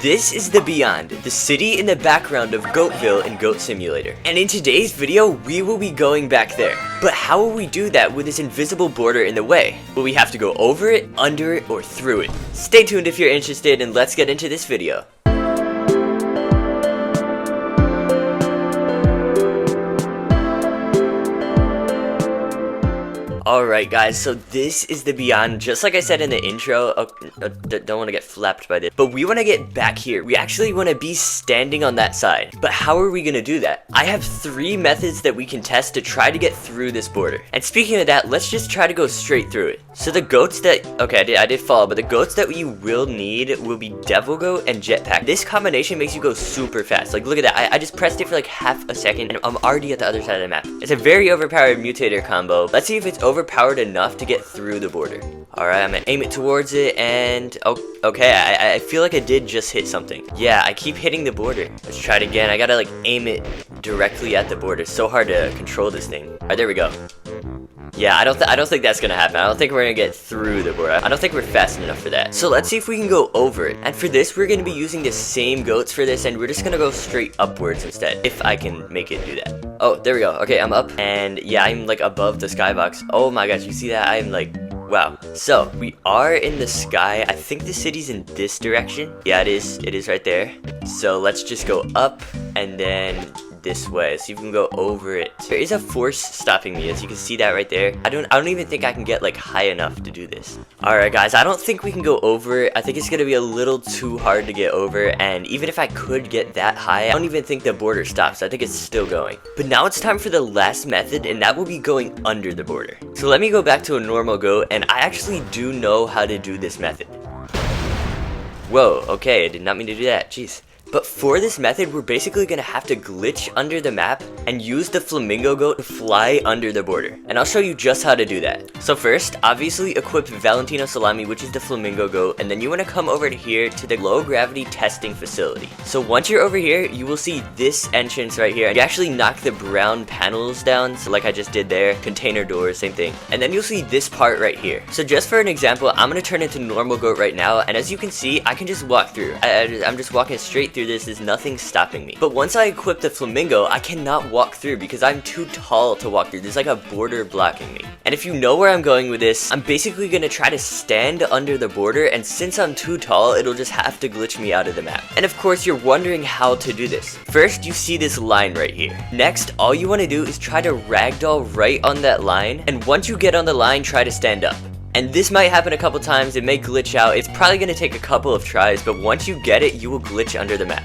This is the Beyond, the city in the background of Goatville in Goat Simulator. And in today's video, we will be going back there. But how will we do that with this invisible border in the way? Will we have to go over it, under it, or through it? Stay tuned if you're interested, and let's get into this video. Alright guys, so this is the Beyond, just like I said in the intro. Don't want to get flapped by this, but we want to get back here. We actually want to be standing on that side. But how are we going to do that? I have 3 methods that we can test to try to get through this border. And speaking of that, let's just try to go straight through it. So the goats that, okay, I did fall, but the goats that you will need will be Devil Goat and Jetpack. This combination makes you go super fast. Like, look at that. I just pressed it for like half a second and I'm already at the other side of the map. It's a very overpowered mutator combo. Let's see if it's overpowered enough to get through the border. Alright, I'm gonna aim it towards it and okay, I feel like I did just hit something. Yeah, I keep hitting the border. Let's try it again. I gotta like aim it directly at the border. It's so hard to control this thing. Alright, there we go. Yeah, I don't think that's gonna happen. I don't think we're gonna get through the border. I don't think we're fast enough for that. So let's see if we can go over it. And for this, we're gonna be using the same goats for this, and we're just gonna go straight upwards instead, if I can make it do that. Oh, there we go. Okay, I'm up, and yeah, I'm like above the skybox. Oh my gosh, you see that? I'm like, wow. So we are in the sky. I think the city's in this direction. Yeah, it is. It is right there. So let's just go up and then this way, so you can go over it. There is a force stopping me, as you can see that right there. I don't even think I can get like high enough to do this. Alright guys, I don't think we can go over it. I think it's gonna be a little too hard to get over, and even if I could get that high, I don't even think the border stops. I think it's still going. But now it's time for the last method, and that will be going under the border. So let me go back to a normal goat, and I actually do know how to do this method. Whoa, okay, I did not mean to do that, jeez. But for this method, we're basically going to have to glitch under the map and use the flamingo goat to fly under the border. And I'll show you just how to do that. So first, obviously equip Valentino Salami, which is the flamingo goat, and then you want to come over to here to the low gravity testing facility. So once you're over here, you will see this entrance right here. You actually knock the brown panels down, so like I just did there, container doors, same thing. And then you'll see this part right here. So just for an example, I'm going to turn into normal goat right now, and as you can see, I can just walk through. I'm just walking straight through. This is nothing stopping me. But once I equip the flamingo, I cannot walk through because I'm too tall to walk through. There's like a border blocking me. And if you know where I'm going with this, I'm basically gonna try to stand under the border, and since I'm too tall, it'll just have to glitch me out of the map. And of course, you're wondering how to do this. First, you see this line right here. Next, all you want to do is try to ragdoll right on that line, and once you get on the line, try to stand up. And this might happen a couple times, it may glitch out, it's probably going to take a couple of tries, but once you get it, you will glitch under the map.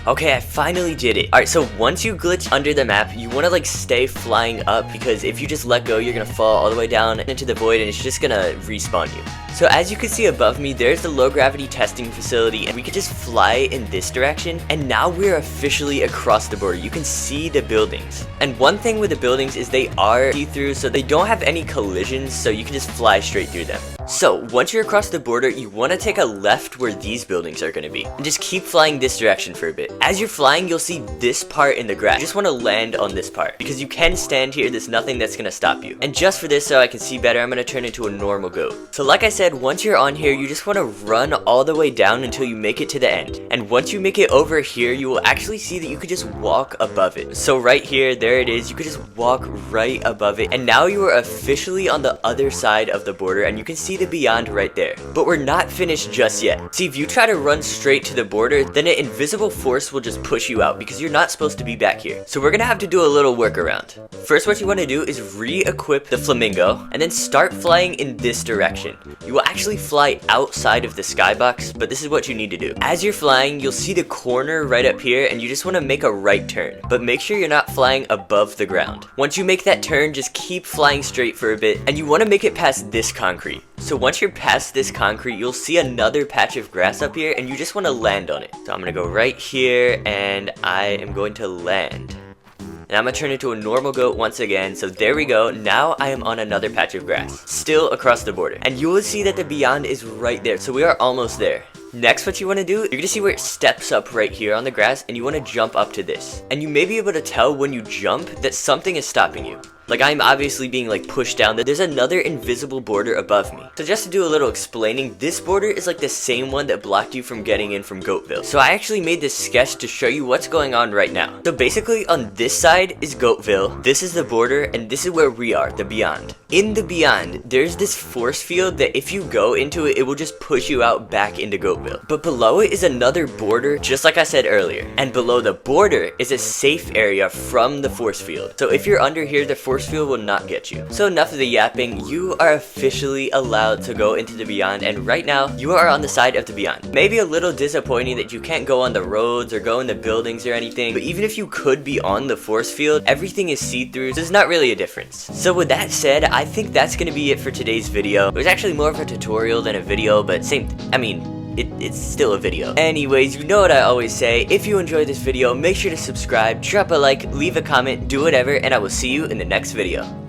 Okay, I finally did it. Alright, so once you glitch under the map, you want to like stay flying up, because if you just let go, you're going to fall all the way down into the void and it's just going to respawn you. So as you can see above me, there's the low gravity testing facility, and we could just fly in this direction, and now we're officially across the border. You can see the buildings. And one thing with the buildings is they are see-through, so they don't have any collisions, so you can just fly straight through them. So once you're across the border, you want to take a left where these buildings are going to be, and just keep flying this direction for a bit. As you're flying, you'll see this part in the grass. You just want to land on this part, because you can stand here. There's nothing that's going to stop you. And just for this, so I can see better, I'm going to turn into a normal goat. So like I said, once you're on here, you just want to run all the way down until you make it to the end. And once you make it over here, you will actually see that you could just walk above it. So right here, there it is. You could just walk right above it. And now you are officially on the other side of the border, and you can see the Beyond right there. But we're not finished just yet. See, if you try to run straight to the border, then an invisible force will just push you out, because you're not supposed to be back here. So we're gonna have to do a little workaround. First, what you want to do is re-equip the flamingo, and then start flying in this direction. You will actually fly outside of the skybox, but this is what you need to do. As you're flying, you'll see the corner right up here, and you just want to make a right turn, but make sure you're not flying above the ground. Once you make that turn, just keep flying straight for a bit, and you want to make it past this concrete. So once you're past this concrete, you'll see another patch of grass up here, and you just want to land on it. So I'm gonna go right here, and I am going to land. And I'm gonna turn into a normal goat once again. So there we go. Now I am on another patch of grass, still across the border. And you will see that the Beyond is right there. So we are almost there. Next, what you want to do, you're going to see where it steps up right here on the grass, and you want to jump up to this. And you may be able to tell when you jump that something is stopping you. Like, I'm obviously being like pushed down. There's another invisible border above me. So just to do a little explaining, this border is like the same one that blocked you from getting in from Goatville. So I actually made this sketch to show you what's going on right now. So basically on this side is Goatville, this is the border, and this is where we are, the Beyond. In the Beyond, there's this force field that if you go into it, it will just push you out back into Goatville. But below it is another border, just like I said earlier. And below the border is a safe area from the force field. So if you're under here, the force field will not get you. So enough of the yapping, you are officially allowed to go into the Beyond, and right now, you are on the side of the Beyond. Maybe a little disappointing that you can't go on the roads or go in the buildings or anything, but even if you could be on the force field, everything is see-through, so there's not really a difference. So with that said, I think that's gonna be it for today's video. It was actually more of a tutorial than a video, but it's still a video. Anyways, you know what I always say, if you enjoyed this video, make sure to subscribe, drop a like, leave a comment, do whatever, and I will see you in the next video.